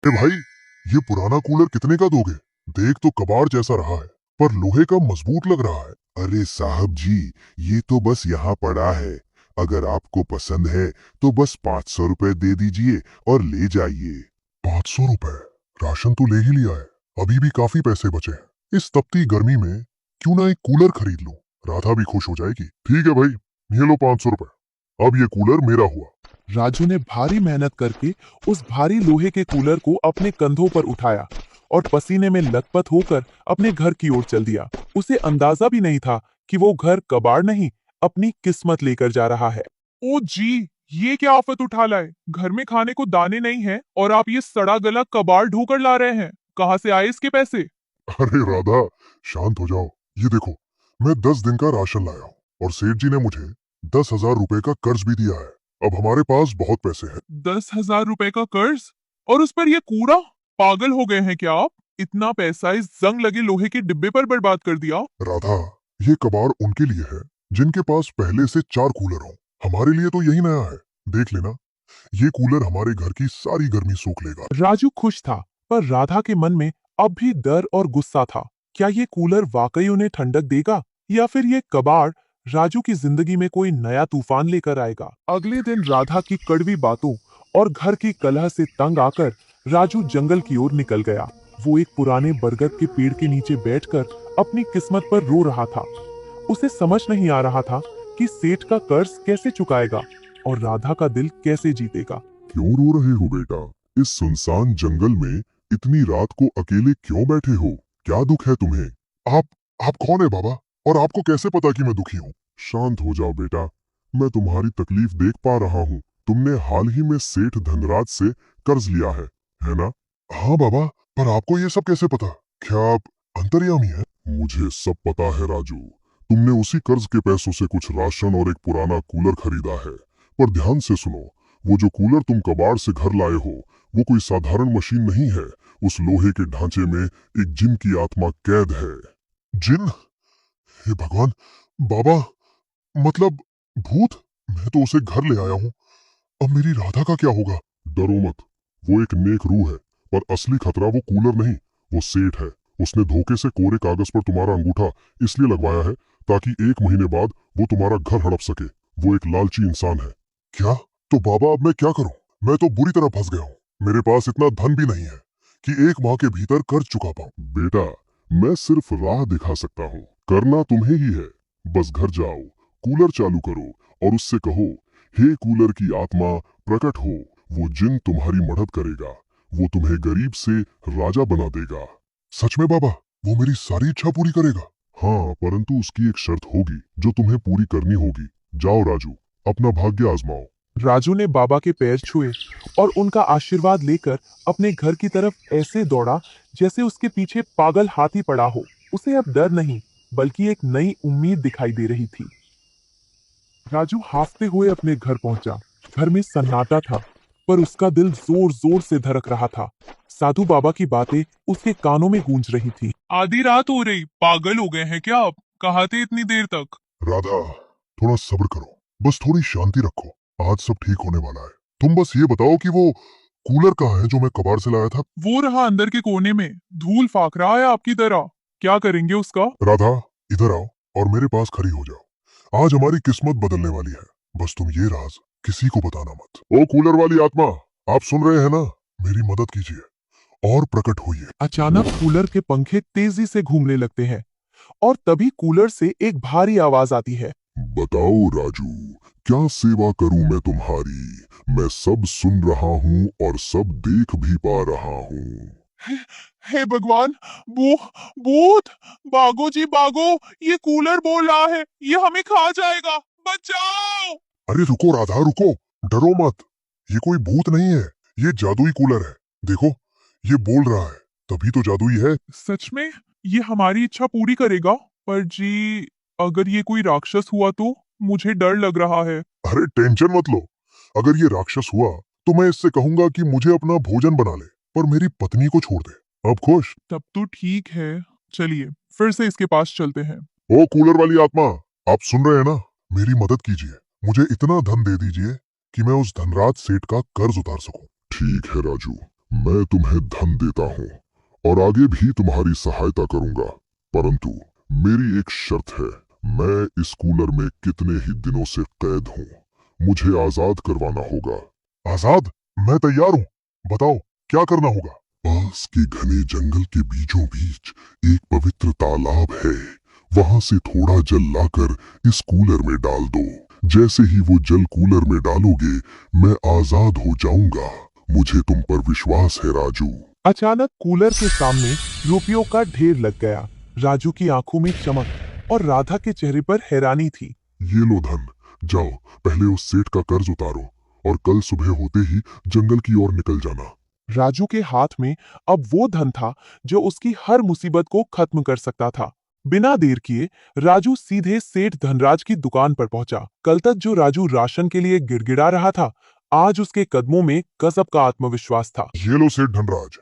भाई, ये पुराना कूलर कितने का दोगे? देख तो कबाड़ जैसा रहा है, पर लोहे का मजबूत लग रहा है। अरे साहब जी, ये तो बस यहाँ पड़ा है। अगर आपको पसंद है तो बस 500 रुपए दे दीजिए और ले जाइए। 500 रुपए? राशन तो ले ही लिया है, अभी भी काफी पैसे बचे हैं। इस तपती गर्मी में क्यों ना एक कूलर खरीद लूं, राधा भी खुश हो जाएगी। ठीक है भाई, ये लो 500 रुपए। अब ये कूलर मेरा हुआ। राजू ने भारी मेहनत करके उस भारी लोहे के कूलर को अपने कंधों पर उठाया और पसीने में लथपथ होकर अपने घर की ओर चल दिया। उसे अंदाजा भी नहीं था कि वो घर कबाड़ नहीं, अपनी किस्मत लेकर जा रहा है। ओ जी, ये क्या आफत उठा लाए। घर में खाने को दाने नहीं है और आप ये सड़ा गला कबाड़ ढोकर ला रहे हैं। कहाँ से आए इसके पैसे? अरे राधा, शांत हो जाओ। ये देखो, मैं 10 दिन का राशन लाया हूँ और सेठ जी ने मुझे 10,000 रुपए का कर्ज भी दिया है। अब हमारे पास बहुत पैसे हैं। 10,000 रुपए का कर्ज और उस पर ये कूड़ा? पागल हो गए हैं क्या आप? इतना पैसा इस जंग लगे लोहे के डिब्बे पर बर्बाद कर दिया। राधा, ये कबाड़ उनके लिए है जिनके पास पहले से 4 कूलर हों। हमारे लिए तो यही नया है। देख लेना, ये कूलर हमारे घर की सारी गर्मी सूख लेगा। राजू खुश था, पर राधा के मन में अब भी डर और गुस्सा था। क्या ये कूलर वाकई उन्हें ठंडक देगा या फिर ये कबाड़ राजू की जिंदगी में कोई नया तूफान लेकर आएगा? अगले दिन राधा की कड़वी बातों और घर की कलह से तंग आकर राजू जंगल की ओर निकल गया। वो एक पुराने बरगद के पेड़ के नीचे बैठकर अपनी किस्मत पर रो रहा था। उसे समझ नहीं आ रहा था कि सेठ का कर्ज कैसे चुकाएगा और राधा का दिल कैसे जीतेगा। क्यों रो रहे हो बेटा? इस सुनसान जंगल में इतनी रात को अकेले क्यों बैठे हो? क्या दुख है तुम्हें? आप कौन है बाबा, और आपको कैसे पता कि मैं दुखी हूँ? शांत हो जाओ बेटा, मैं तुम्हारी तकलीफ देख पा रहा हूँ। तुमने हाल ही में सेठ धनराज से कर्ज लिया है ना? हाँ बाबा, पर आपको ये सब कैसे पता? क्या आप अंतर्यामी हैं? मुझे सब पता है राजू। तुमने उसी कर्ज के पैसों से कुछ राशन और एक पुराना कूलर खरीदा है। पर ध्यान से सुनो, वो जो कूलर तुम कबाड़ से घर लाए हो, वो कोई साधारण मशीन नहीं है। उस लोहे के ढांचे में एक जिन की आत्मा कैद है। जिन? हे भगवान! बाबा, मतलब भूत? मैं तो उसे घर ले आया हूँ, अब मेरी राधा का क्या होगा? डरो मत, वो एक नेक रूह है, पर असली खतरा वो कूलर नहीं, वो सेठ है। उसने धोखे से कोरे कागज पर तुम्हारा अंगूठा इसलिए लगवाया है ताकि 1 महीने बाद वो तुम्हारा घर हड़प सके। वो एक लालची इंसान है। क्या? तो बाबा, अब मैं क्या करूं? मैं तो बुरी तरह फंस गया हूँ। मेरे पास इतना धन भी नहीं है कि 1 माह के भीतर कर्ज चुका पाऊं। बेटा, मैं सिर्फ राह दिखा सकता हूँ, करना तुम्हें ही है। बस घर जाओ, कूलर चालू करो और उससे कहो, हे कूलर की आत्मा प्रकट हो। वो जिन तुम्हारी मदद करेगा, वो तुम्हें गरीब से राजा बना देगा। सच में बाबा, वो मेरी सारी इच्छा पूरी करेगा? हाँ, परंतु उसकी एक शर्त होगी जो तुम्हें पूरी करनी होगी। जाओ राजू, अपना भाग्य आजमाओ। राजू ने बाबा के पैर छुए और उनका आशीर्वाद लेकर अपने घर की तरफ ऐसे दौड़ा जैसे उसके पीछे पागल हाथी पड़ा हो। उसे अब डर नहीं, बल्कि एक नई उम्मीद दिखाई दे रही थी। राजू हाफते हुए अपने घर पहुंचा। घर में सन्नाटा था, पर उसका दिल जोर जोर से धड़क रहा था। साधु बाबा की बातें उसके कानों में गूंज रही थी। आधी रात हो रही, पागल हो गए हैं क्या आप? कहाँ थे इतनी देर तक? राधा, थोड़ा सब्र करो, बस थोड़ी शांति रखो। आज सब ठीक होने वाला है। तुम बस ये बताओ कि वो कूलर कहाँ है जो मैं कबाड़ से लाया था? वो रहा अंदर के कोने में, धूल फाक रहा है आपकी तरह। क्या करेंगे उसका? राधा, इधर आओ और मेरे पास खड़ी हो जाओ। आज हमारी किस्मत बदलने वाली है। बस तुम ये राज किसी को बताना मत। ओ कूलर वाली आत्मा, आप सुन रहे हैं ना? मेरी मदद कीजिए और प्रकट होइए। अचानक कूलर के पंखे तेजी से घूमने लगते हैं और तभी कूलर से एक भारी आवाज आती है। बताओ राजू, क्या सेवा करूं मैं तुम्हारी? मैं सब सुन रहा हूँ और सब देख भी पा रहा हूँ। हे भगवान! वो भूत! भागो जी भागो! ये कूलर बोल रहा है, ये हमें खा जाएगा। बचाओ! अरे रुको राधा, रुको, डरो मत। ये कोई भूत नहीं है, ये जादुई कूलर है। देखो, ये बोल रहा है, तभी तो जादुई है। सच में ये हमारी इच्छा पूरी करेगा? पर जी, अगर ये कोई राक्षस हुआ तो? मुझे डर लग रहा है। अरे टेंशन मत लो, अगर ये राक्षस हुआ तो मैं इससे कहूंगा कि मुझे अपना भोजन बना ले, पर मेरी पत्नी को छोड़ दे। अब खुश? तब तो ठीक है, चलिए फिर से इसके पास चलते हैं। ओ कूलर वाली आत्मा, आप सुन रहे हैं ना? मेरी मदद कीजिए, मुझे इतना धन दे दीजिए कि मैं उस धनराज सेठ का कर्ज उतार सकूं। ठीक है राजू, मैं तुम्हें धन देता हूँ और आगे भी तुम्हारी सहायता करूंगा, परंतु मेरी एक शर्त है। मैं इस कूलर में कितने ही दिनों से कैद हूँ, मुझे आजाद करवाना होगा। आजाद? मैं तैयार हूँ, बताओ क्या करना होगा। पास के घने जंगल के बीचों बीच एक पवित्र तालाब है, वहां से थोड़ा जल लाकर इस कूलर में डाल दो। जैसे ही वो जल कूलर में डालोगे, मैं आजाद हो जाऊंगा। मुझे तुम पर विश्वास है राजू। अचानक कूलर के सामने रुपयों का ढेर लग गया। राजू की आंखों में चमक और राधा के चेहरे पर हैरानी थी। ये लो धन, जाओ पहले उस सेठ का कर्ज उतारो और कल सुबह होते ही जंगल की ओर निकल जाना। राजू के हाथ में अब वो धन था जो उसकी हर मुसीबत को खत्म कर सकता था। बिना देर किए राजू सीधे सेठ धनराज की दुकान पर पहुंचा। कल तक जो राजू राशन के लिए गिड़गिड़ा रहा था, आज उसके कदमों में गजब का आत्मविश्वास था। ये लो सेठ धनराज,